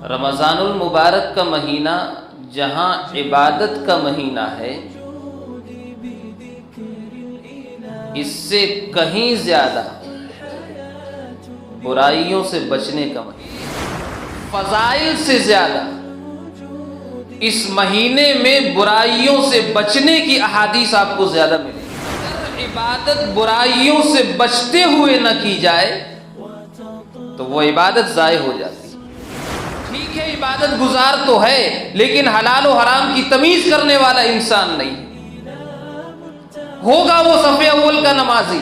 رمضان المبارک کا مہینہ جہاں عبادت کا مہینہ ہے، اس سے کہیں زیادہ برائیوں سے بچنے کا مہینہ، فضائل سے زیادہ اس مہینے میں برائیوں سے بچنے کی احادیث آپ کو زیادہ ملے گی۔ اگر عبادت برائیوں سے بچتے ہوئے نہ کی جائے تو وہ عبادت ضائع ہو جاتی ہے۔ ٹھیک ہے، عبادت گزار تو ہے لیکن حلال و حرام کی تمیز کرنے والا انسان نہیں ہوگا۔ وہ صف اول کا نمازی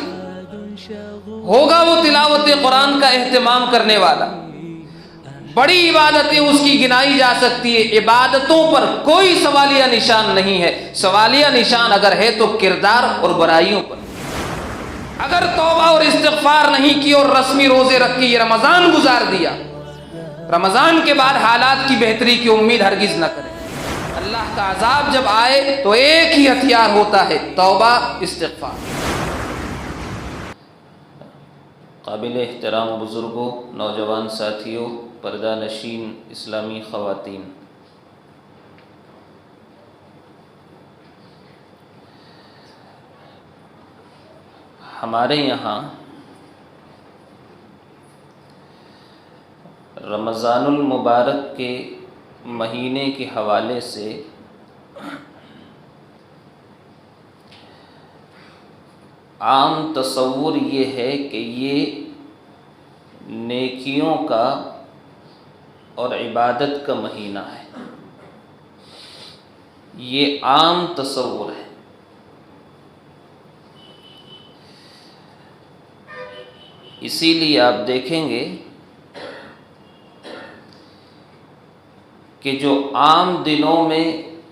ہوگا، وہ تلاوت قرآن کا اہتمام کرنے والا، بڑی عبادتیں اس کی گنائی جا سکتی ہے، عبادتوں پر کوئی سوالیہ نشان نہیں ہے۔ سوالیہ نشان اگر ہے تو کردار اور برائیوں پر۔ اگر توبہ اور استغفار نہیں کی اور رسمی روزے رکھ کے یہ رمضان گزار دیا، رمضان کے بعد حالات کی بہتری کی امید ہرگز نہ کریں۔ اللہ کا عذاب جب آئے تو ایک ہی ہتھیار ہوتا ہے، توبہ، استغفار۔ قابل احترام بزرگوں، نوجوان ساتھیوں، پردہ نشین اسلامی خواتین، ہمارے یہاں رمضان المبارک کے مہینے کے حوالے سے عام تصور یہ ہے کہ یہ نیکیوں کا اور عبادت کا مہینہ ہے، یہ عام تصور ہے۔ اسی لیے آپ دیکھیں گے کہ جو عام دنوں میں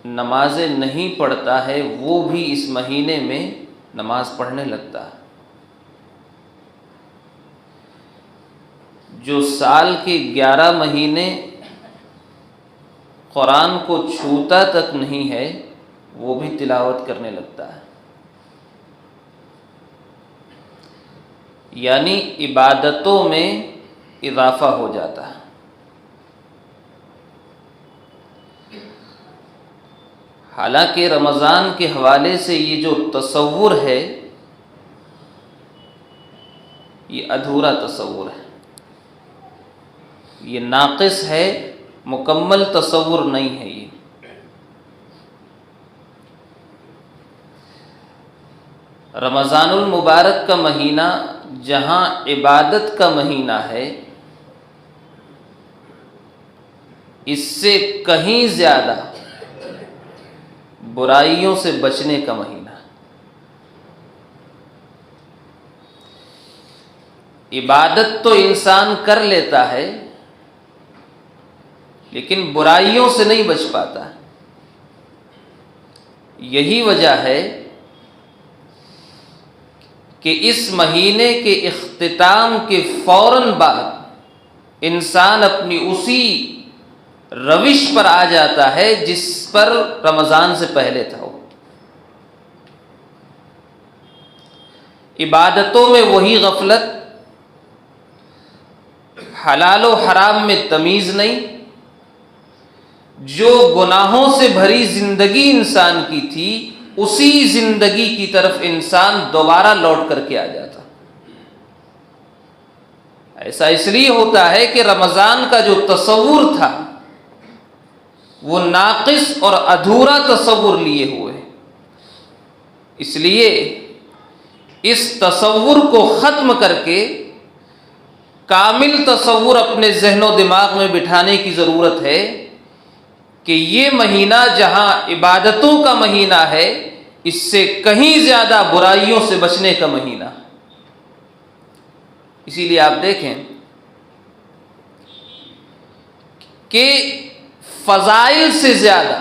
نمازیں نہیں پڑھتا ہے وہ بھی اس مہینے میں نماز پڑھنے لگتا ہے۔ جو سال کے 11 مہینے قرآن کو چھوتا تک نہیں ہے وہ بھی تلاوت کرنے لگتا ہے، یعنی عبادتوں میں اضافہ ہو جاتا ہے۔ حالانکہ رمضان کے حوالے سے یہ جو تصور ہے یہ ادھورا تصور ہے، یہ ناقص ہے، مکمل تصور نہیں ہے۔ یہ رمضان المبارک کا مہینہ جہاں عبادت کا مہینہ ہے، اس سے کہیں زیادہ برائیوں سے بچنے کا مہینہ ہے۔ عبادت تو انسان کر لیتا ہے لیکن برائیوں سے نہیں بچ پاتا۔ یہی وجہ ہے کہ اس مہینے کے اختتام کے فوراً بعد انسان اپنی اسی روش پر آ جاتا ہے جس پر رمضان سے پہلے تھا۔ عبادتوں میں وہی غفلت، حلال و حرام میں تمیز نہیں، جو گناہوں سے بھری زندگی انسان کی تھی اسی زندگی کی طرف انسان دوبارہ لوٹ کر کے آ جاتا۔ ایسا اس لیے ہوتا ہے کہ رمضان کا جو تصور تھا وہ ناقص اور ادھورا تصور لیے ہوئے، اس لیے اس تصور کو ختم کر کے کامل تصور اپنے ذہن و دماغ میں بٹھانے کی ضرورت ہے کہ یہ مہینہ جہاں عبادتوں کا مہینہ ہے، اس سے کہیں زیادہ برائیوں سے بچنے کا مہینہ۔ اسی لیے آپ دیکھیں کہ فضائل سے زیادہ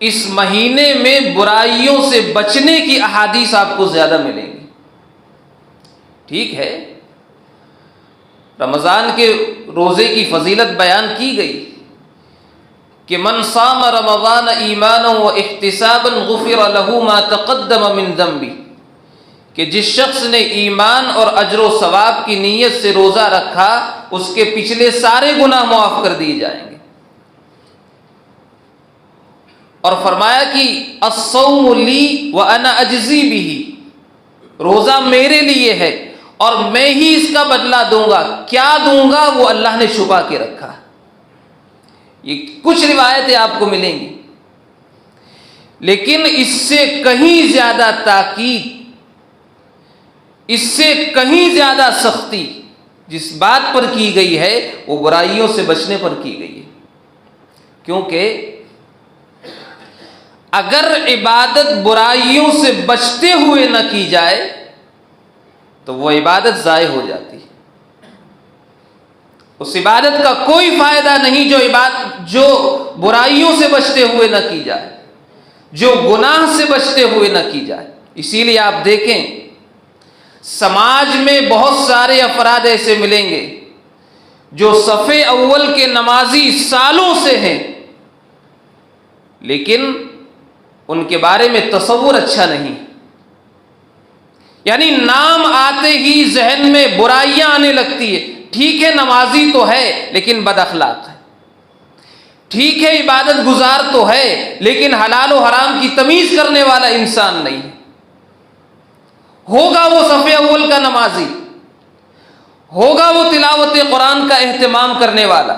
اس مہینے میں برائیوں سے بچنے کی احادیث آپ کو زیادہ ملیں گی۔ ٹھیک ہے، رمضان کے روزے کی فضیلت بیان کی گئی کہ من صام رمضان ایمانا و احتسابا غفر له ما تقدم من ذنبه، کہ جس شخص نے ایمان اور اجر و ثواب کی نیت سے روزہ رکھا اس کے پچھلے سارے گناہ معاف کر دیے جائیں گے۔ اور فرمایا کہ الصوم لی وانا اجزی بہ، روزہ میرے لیے ہے اور میں ہی اس کا بدلہ دوں گا۔ کیا دوں گا وہ اللہ نے چھپا کے رکھا۔ یہ کچھ روایتیں آپ کو ملیں گی، لیکن اس سے کہیں زیادہ تاکید، اس سے کہیں زیادہ سختی جس بات پر کی گئی ہے وہ برائیوں سے بچنے پر کی گئی ہے۔ کیونکہ اگر عبادت برائیوں سے بچتے ہوئے نہ کی جائے تو وہ عبادت ضائع ہو جاتی ہے۔ اس عبادت کا کوئی فائدہ نہیں جو برائیوں سے بچتے ہوئے نہ کی جائے، جو گناہ سے بچتے ہوئے نہ کی جائے۔ اسی لیے آپ دیکھیں سماج میں بہت سارے افراد ایسے ملیں گے جو صف اول کے نمازی سالوں سے ہیں، لیکن ان کے بارے میں تصور اچھا نہیں، یعنی نام آتے ہی ذہن میں برائیاں آنے لگتی ہے۔ ٹھیک ہے نمازی تو ہے لیکن بد اخلاق ہے، ٹھیک ہے عبادت گزار تو ہے لیکن حلال و حرام کی تمیز کرنے والا انسان نہیں ہے۔ ہوگا وہ صف اول کا نمازی، ہوگا وہ تلاوت قرآن کا اہتمام کرنے والا،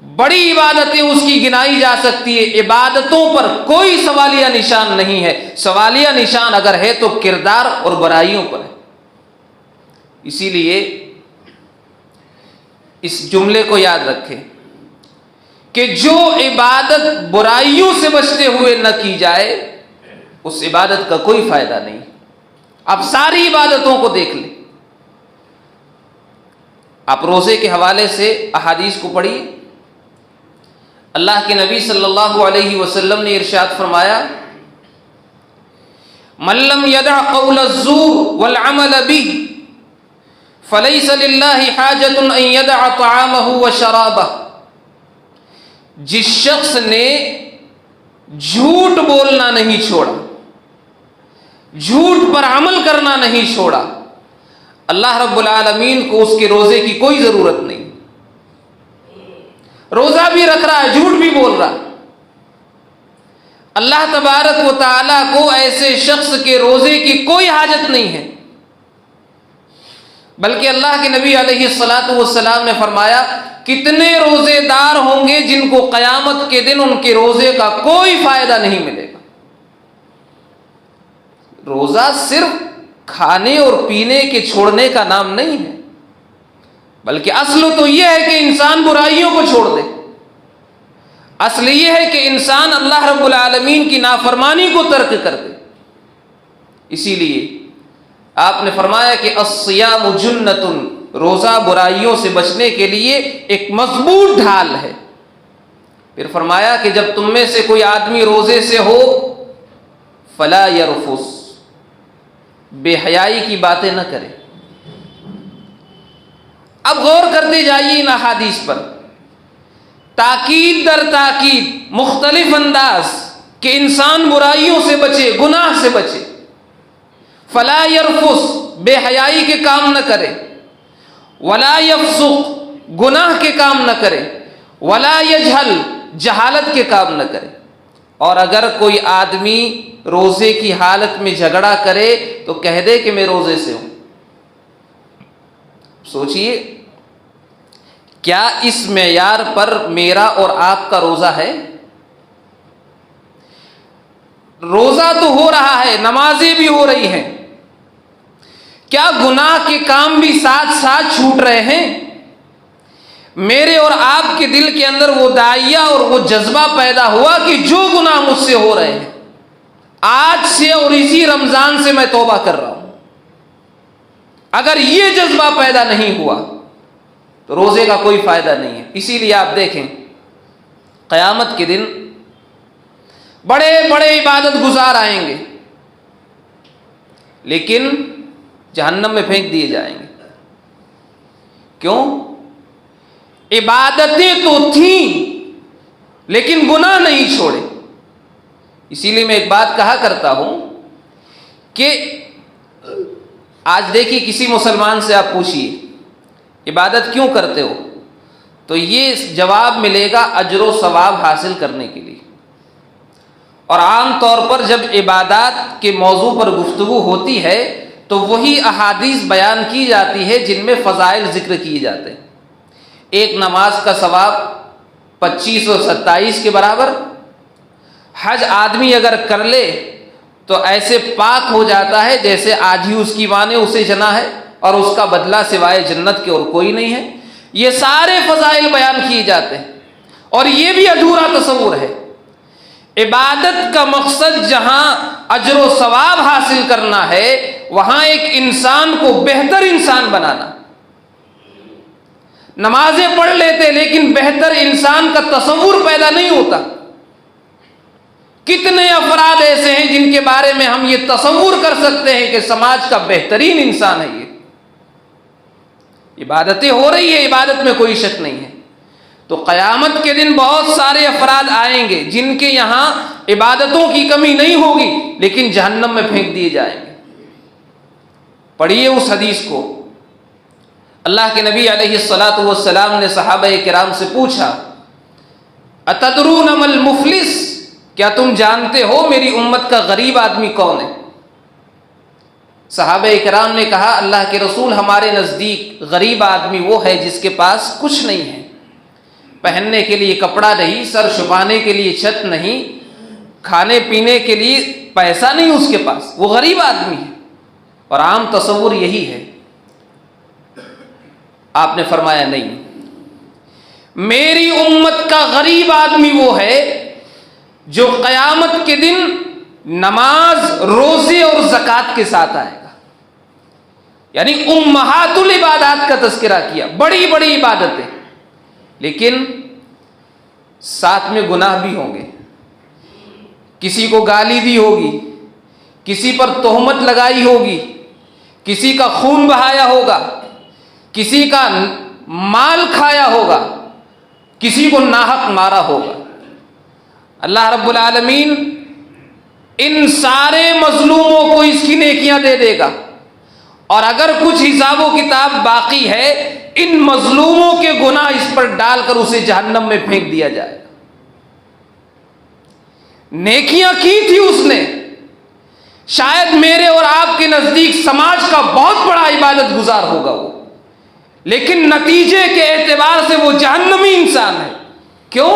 بڑی عبادتیں اس کی گنائی جا سکتی ہے، عبادتوں پر کوئی سوالیہ نشان نہیں ہے۔ سوالیہ نشان اگر ہے تو کردار اور برائیوں پر ہے۔ اسی لیے اس جملے کو یاد رکھیں کہ جو عبادت برائیوں سے بچتے ہوئے نہ کی جائے اس عبادت کا کوئی فائدہ نہیں۔ آپ ساری عبادتوں کو دیکھ لیں، آپ روزے کے حوالے سے احادیث کو پڑھیے۔ اللہ کے نبی صلی اللہ علیہ وسلم نے ارشاد فرمایا من لم يدع قول الزور والعمل به فليس لله حاجة ان يدع طعامه وشرابه، جس شخص نے جھوٹ بولنا نہیں چھوڑا، جھوٹ پر عمل کرنا نہیں چھوڑا، اللہ رب العالمین کو اس کے روزے کی کوئی ضرورت نہیں۔ روزہ بھی رکھ رہا ہے، جھوٹ بھی بول رہا ہے، اللہ تبارک و تعالیٰ کو ایسے شخص کے روزے کی کوئی حاجت نہیں ہے۔ بلکہ اللہ کے نبی علیہ الصلاۃ والسلام نے فرمایا کتنے روزے دار ہوں گے جن کو قیامت کے دن ان کے روزے کا کوئی فائدہ نہیں ملے گا۔ روزہ صرف کھانے اور پینے کے چھوڑنے کا نام نہیں ہے، بلکہ اصل تو یہ ہے کہ انسان برائیوں کو چھوڑ دے، اصل یہ ہے کہ انسان اللہ رب العالمین کی نافرمانی کو ترک کر دے۔ اسی لیے آپ نے فرمایا کہ الصیام جنۃ، روزہ برائیوں سے بچنے کے لیے ایک مضبوط ڈھال ہے۔ پھر فرمایا کہ جب تم میں سے کوئی آدمی روزے سے ہو فلا یرفث، بے حیائی کی باتیں نہ کرے۔ اب غور کرتے جائیے ان احادیث پر، تاکید در تاکید مختلف انداز کہ انسان برائیوں سے بچے، گناہ سے بچے۔ فلا یرفث، بے حیائی کے کام نہ کرے، ولا یفسق، گناہ کے کام نہ کرے، ولا یجہل، جہالت کے کام نہ کرے۔ اور اگر کوئی آدمی روزے کی حالت میں جھگڑا کرے تو کہہ دے کہ میں روزے سے ہوں۔ سوچئے کیا اس معیار پر میرا اور آپ کا روزہ ہے؟ روزہ تو ہو رہا ہے، نمازیں بھی ہو رہی ہیں، کیا گناہ کے کام بھی ساتھ ساتھ چھوٹ رہے ہیں؟ میرے اور آپ کے دل کے اندر وہ داعیہ اور وہ جذبہ پیدا ہوا کہ جو گناہ مجھ سے ہو رہے ہیں آج سے اور اسی رمضان سے میں توبہ کر رہا ہوں۔ اگر یہ جذبہ پیدا نہیں ہوا تو روزے کا کوئی فائدہ نہیں ہے۔ اسی لیے آپ دیکھیں قیامت کے دن بڑے بڑے عبادت گزار آئیں گے لیکن جہنم میں پھینک دیے جائیں گے۔ کیوں؟ عبادتیں تو تھیں لیکن گناہ نہیں چھوڑے۔ اسی لیے میں ایک بات کہا کرتا ہوں کہ آج دیکھیے کسی مسلمان سے آپ پوچھیے عبادت کیوں کرتے ہو؟ تو یہ جواب ملے گا اجر و ثواب حاصل کرنے کے لیے۔ اور عام طور پر جب عبادات کے موضوع پر گفتگو ہوتی ہے تو وہی احادیث بیان کی جاتی ہے جن میں فضائل ذکر کیے جاتے ہیں۔ ایک نماز کا ثواب 25 اور 27 کے برابر، حج آدمی اگر کر لے تو ایسے پاک ہو جاتا ہے جیسے آج ہی اس کی ماں نے اسے جنا ہے، اور اس کا بدلہ سوائے جنت کے اور کوئی نہیں ہے۔ یہ سارے فضائل بیان کیے جاتے ہیں، اور یہ بھی ادھورا تصور ہے۔ عبادت کا مقصد جہاں اجر و ثواب حاصل کرنا ہے، وہاں ایک انسان کو بہتر انسان بنانا۔ نمازیں پڑھ لیتے لیکن بہتر انسان کا تصور پیدا نہیں ہوتا۔ کتنے افراد ایسے ہیں جن کے بارے میں ہم یہ تصور کر سکتے ہیں کہ سماج کا بہترین انسان ہے یہ۔ عبادتیں ہو رہی ہے، عبادت میں کوئی شک نہیں ہے۔ تو قیامت کے دن بہت سارے افراد آئیں گے جن کے یہاں عبادتوں کی کمی نہیں ہوگی، لیکن جہنم میں پھینک دیے جائیں گے۔ پڑھیے اس حدیث کو۔ اللہ کے نبی علیہ الصلاۃ والسلام نے صحابہ کرام سے پوچھا، اتدرون ما المفلس، کیا تم جانتے ہو میری امت کا غریب آدمی کون ہے؟ صحابہ کرام نے کہا، اللہ کے رسول، ہمارے نزدیک غریب آدمی وہ ہے جس کے پاس کچھ نہیں ہے، پہننے کے لیے کپڑا نہیں، سر چھپانے کے لیے چھت نہیں، کھانے پینے کے لیے پیسہ نہیں اس کے پاس، وہ غریب آدمی ہے۔ اور عام تصور یہی ہے۔ آپ نے فرمایا نہیں، میری امت کا غریب آدمی وہ ہے جو قیامت کے دن نماز، روزے اور زکوٰۃ کے ساتھ آئے گا۔ یعنی امہات العبادات کا تذکرہ کیا، بڑی بڑی عبادتیں، لیکن ساتھ میں گناہ بھی ہوں گے۔ کسی کو گالی دی ہوگی، کسی پر تہمت لگائی ہوگی، کسی کا خون بہایا ہوگا، کسی کا مال کھایا ہوگا، کسی کو ناحق مارا ہوگا۔ اللہ رب العالمین ان سارے مظلوموں کو اس کی نیکیاں دے دے گا، اور اگر کچھ حساب و کتاب باقی ہے، ان مظلوموں کے گناہ اس پر ڈال کر اسے جہنم میں پھینک دیا جائے گا۔ نیکیاں کی تھی اس نے، شاید میرے اور آپ کے نزدیک سماج کا بہت بڑا عبادت گزار ہوگا وہ، لیکن نتیجے کے اعتبار سے وہ جہنمی انسان ہے۔ کیوں؟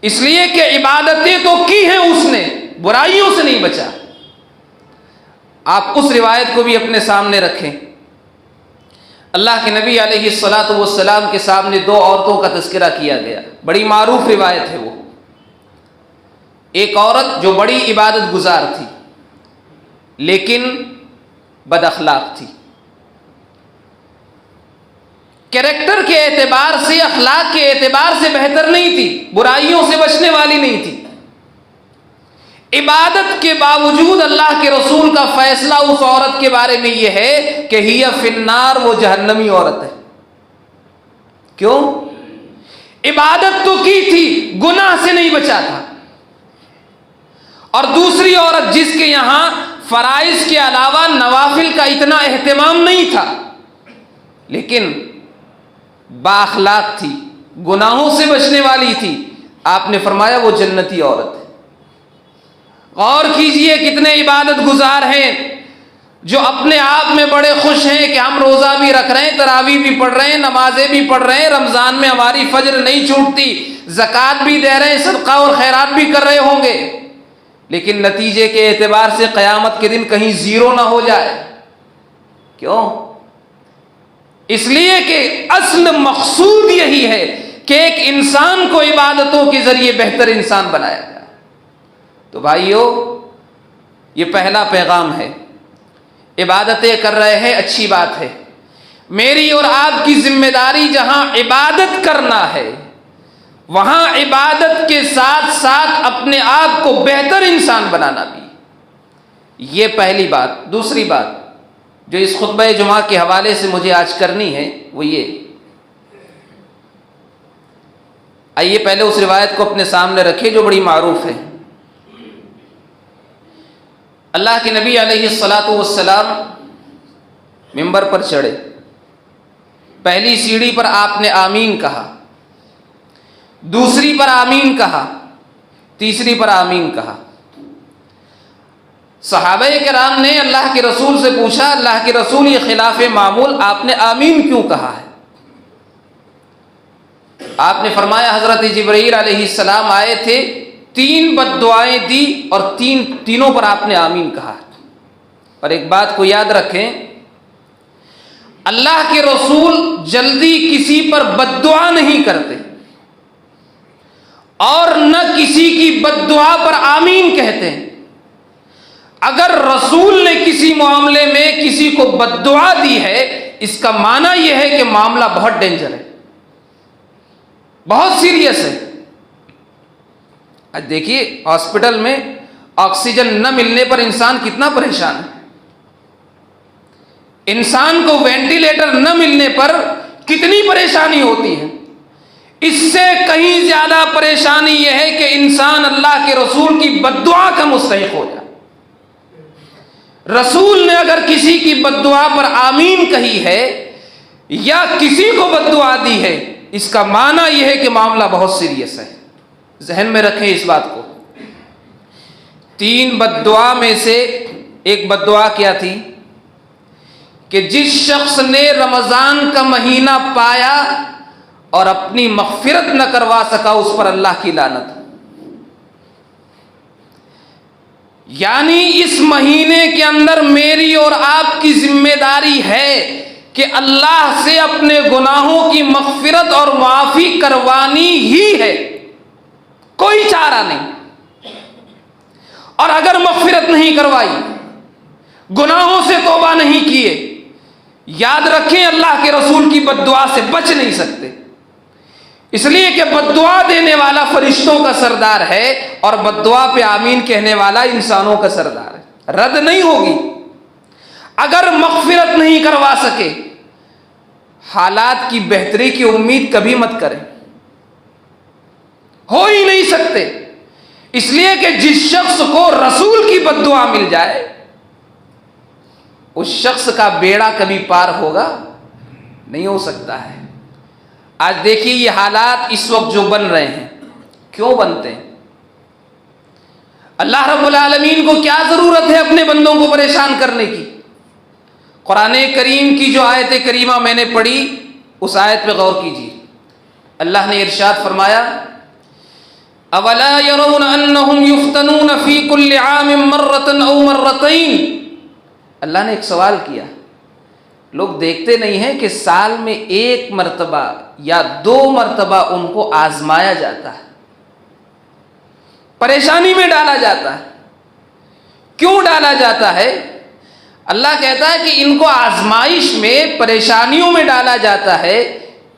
اس لیے کہ عبادتیں تو کی ہیں اس نے، برائیوں سے نہیں بچا۔ آپ اس روایت کو بھی اپنے سامنے رکھیں۔ اللہ کے نبی علیہ الصلاۃ والسلام کے سامنے دو عورتوں کا تذکرہ کیا گیا، بڑی معروف روایت ہے وہ۔ ایک عورت جو بڑی عبادت گزار تھی لیکن بد اخلاق تھی، کریکٹر کے اعتبار سے، اخلاق کے اعتبار سے بہتر نہیں تھی، برائیوں سے بچنے والی نہیں تھی۔ عبادت کے باوجود اللہ کے رسول کا فیصلہ اس عورت کے بارے میں یہ ہے کہ ہی فی النار، وہ جہنمی عورت ہے۔ کیوں؟ عبادت تو کی تھی، گناہ سے نہیں بچا تھا۔ اور دوسری عورت جس کے یہاں فرائض کے علاوہ نوافل کا اتنا اہتمام نہیں تھا، لیکن با اخلاق تھی، گناہوں سے بچنے والی تھی، آپ نے فرمایا وہ جنتی عورت ہے۔ غور کیجئے کتنے عبادت گزار ہیں جو اپنے آپ میں بڑے خوش ہیں کہ ہم روزہ بھی رکھ رہے ہیں، تراویح بھی پڑھ رہے ہیں، نمازیں بھی پڑھ رہے ہیں، رمضان میں ہماری فجر نہیں چھوٹتی، زکوٰۃ بھی دے رہے ہیں، صدقہ اور خیرات بھی کر رہے ہوں گے، لیکن نتیجے کے اعتبار سے قیامت کے دن کہیں زیرو نہ ہو جائے۔ کیوں؟ اس لیے کہ اصل مقصود یہی ہے کہ ایک انسان کو عبادتوں کے ذریعے بہتر انسان بنایا جائے۔ تو بھائیو، یہ پہلا پیغام ہے۔ عبادتیں کر رہے ہیں، اچھی بات ہے۔ میری اور آپ کی ذمہ داری جہاں عبادت کرنا ہے، وہاں عبادت کے ساتھ ساتھ اپنے آپ کو بہتر انسان بنانا بھی۔ یہ پہلی بات۔ دوسری بات جو اس خطبہ جمعہ کے حوالے سے مجھے آج کرنی ہے وہ یہ، آئیے پہلے اس روایت کو اپنے سامنے رکھیں جو بڑی معروف ہے۔ اللہ کے نبی علیہ الصلاۃ والسلام ممبر پر چڑھے، پہلی سیڑھی پر آپ نے آمین کہا، دوسری پر آمین کہا، تیسری پر آمین کہا۔ صحابہ کرام نے اللہ کے رسول سے پوچھا، اللہ کے رسول یہ خلاف معمول آپ نے آمین کیوں کہا ہے؟ آپ نے فرمایا حضرت جبرائیل علیہ السلام آئے تھے، 3 بد دعائیں دی اور تینوں پر آپ نے آمین کہا۔ اور ایک بات کو یاد رکھیں، اللہ کے رسول جلدی کسی پر بد دعا نہیں کرتے اور نہ کسی کی بد دعا پر آمین کہتے ہیں۔ اگر رسول نے کسی معاملے میں کسی کو بد دعا دی ہے، اس کا معنی یہ ہے کہ معاملہ بہت ڈینجر ہے، بہت سیریس ہے۔ آج دیکھیے ہاسپٹل میں آکسیجن نہ ملنے پر انسان کتنا پریشان ہے، انسان کو وینٹیلیٹر نہ ملنے پر کتنی پریشانی ہوتی ہے۔ اس سے کہیں زیادہ پریشانی یہ ہے کہ انسان اللہ کے رسول کی بد دعا کا مستحق ہو جائے۔ رسول نے اگر کسی کی بد دعا پر آمین کہی ہے یا کسی کو بد دعا دی ہے، اس کا معنی یہ ہے کہ معاملہ بہت سیریس ہے۔ ذہن میں رکھیں اس بات کو۔ 3 بد دعا میں سے ایک بد دعا کیا تھی کہ جس شخص نے رمضان کا مہینہ پایا اور اپنی مغفرت نہ کروا سکا، اس پر اللہ کی لعنت۔ یعنی اس مہینے کے اندر میری اور آپ کی ذمہ داری ہے کہ اللہ سے اپنے گناہوں کی مغفرت اور معافی کروانی ہی ہے، کوئی چارہ نہیں۔ اور اگر مغفرت نہیں کروائی، گناہوں سے توبہ نہیں کیے، یاد رکھیں اللہ کے رسول کی بد دعا سے بچ نہیں سکتے، اس لیے کہ بد دعا دینے والا فرشتوں کا سردار ہے اور بد دعا پہ آمین کہنے والا انسانوں کا سردار ہے، رد نہیں ہوگی۔ اگر مغفرت نہیں کروا سکے، حالات کی بہتری کی امید کبھی مت کریں، ہو ہی نہیں سکتے۔ اس لیے کہ جس شخص کو رسول کی بد دعا مل جائے، اس شخص کا بیڑا کبھی پار ہوگا نہیں ہو سکتا ہے۔ آج دیکھیے یہ حالات اس وقت جو بن رہے ہیں، کیوں بنتے ہیں؟ اللہ رب العالمین کو کیا ضرورت ہے اپنے بندوں کو پریشان کرنے کی؟ قرآن کریم کی جو آیت کریمہ میں نے پڑھی، اس آیت پہ غور کیجیے۔ اللہ نے ارشاد فرمایا، اولا يرون انہم یفتنون فی کل عام مرۃ او مرتین۔ اللہ نے ایک سوال کیا، لوگ دیکھتے نہیں ہیں کہ سال میں 1 مرتبہ یا 2 مرتبہ ان کو آزمایا جاتا ہے، پریشانی میں ڈالا جاتا ہے۔ کیوں ڈالا جاتا ہے؟ اللہ کہتا ہے کہ ان کو آزمائش میں، پریشانیوں میں ڈالا جاتا ہے،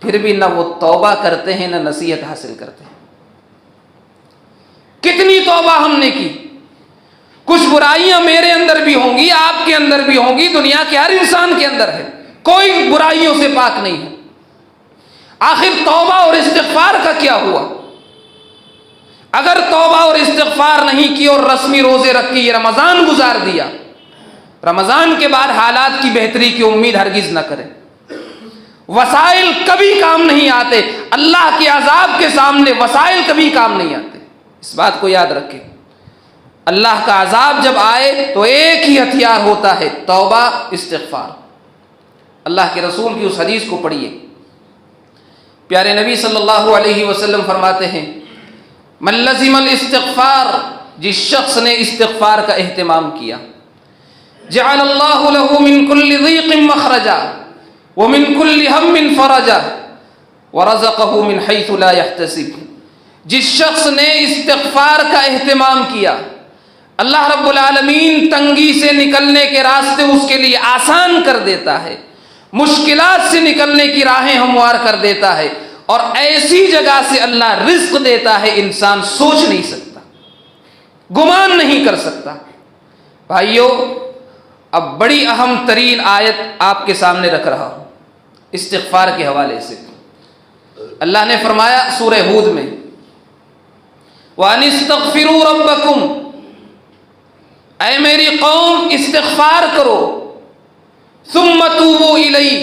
پھر بھی نہ وہ توبہ کرتے ہیں نہ نصیحت حاصل کرتے ہیں۔ کتنی توبہ ہم نے کی، کچھ برائیاں میرے اندر بھی ہوں گی، آپ کے اندر بھی ہوں گی، دنیا کے ہر انسان کے اندر ہے، کوئی برائیوں سے پاک نہیں ہے۔ آخر توبہ اور استغفار کا کیا ہوا؟ اگر توبہ اور استغفار نہیں کی اور رسمی روزے رکھ کے یہ رمضان گزار دیا، رمضان کے بعد حالات کی بہتری کی امید ہرگز نہ کریں۔ وسائل کبھی کام نہیں آتے، اللہ کے عذاب کے سامنے وسائل کبھی کام نہیں آتے، اس بات کو یاد رکھیں۔ اللہ کا عذاب جب آئے تو ایک ہی ہتھیار ہوتا ہے، توبہ، استغفار۔ اللہ کے رسول کی اس حدیث کو پڑھیے، پیارے نبی صلی اللہ علیہ وسلم فرماتے ہیں، من لزم الاستغفار، جس شخص نے استغفار کا اہتمام کیا، جعل اللہ له من كل ضيق مخرجا ومن كل هم فرجا ورزقه من حيث لا يحتسب۔ جس شخص نے استغفار کا اہتمام کیا، اللہ رب العالمین تنگی سے نکلنے کے راستے اس کے لیے آسان کر دیتا ہے، مشکلات سے نکلنے کی راہیں ہموار کر دیتا ہے، اور ایسی جگہ سے اللہ رزق دیتا ہے انسان سوچ نہیں سکتا، گمان نہیں کر سکتا۔ بھائیو، اب بڑی اہم ترین آیت آپ کے سامنے رکھ رہا ہوں استغفار کے حوالے سے۔ اللہ نے فرمایا سورہ ہود میں، وَأَنِ اسْتَغْفِرُوا رَبَّكُمْ، اے میری قوم استغفار کرو، ثُمَّ تُوبُوا إِلَيْهِ،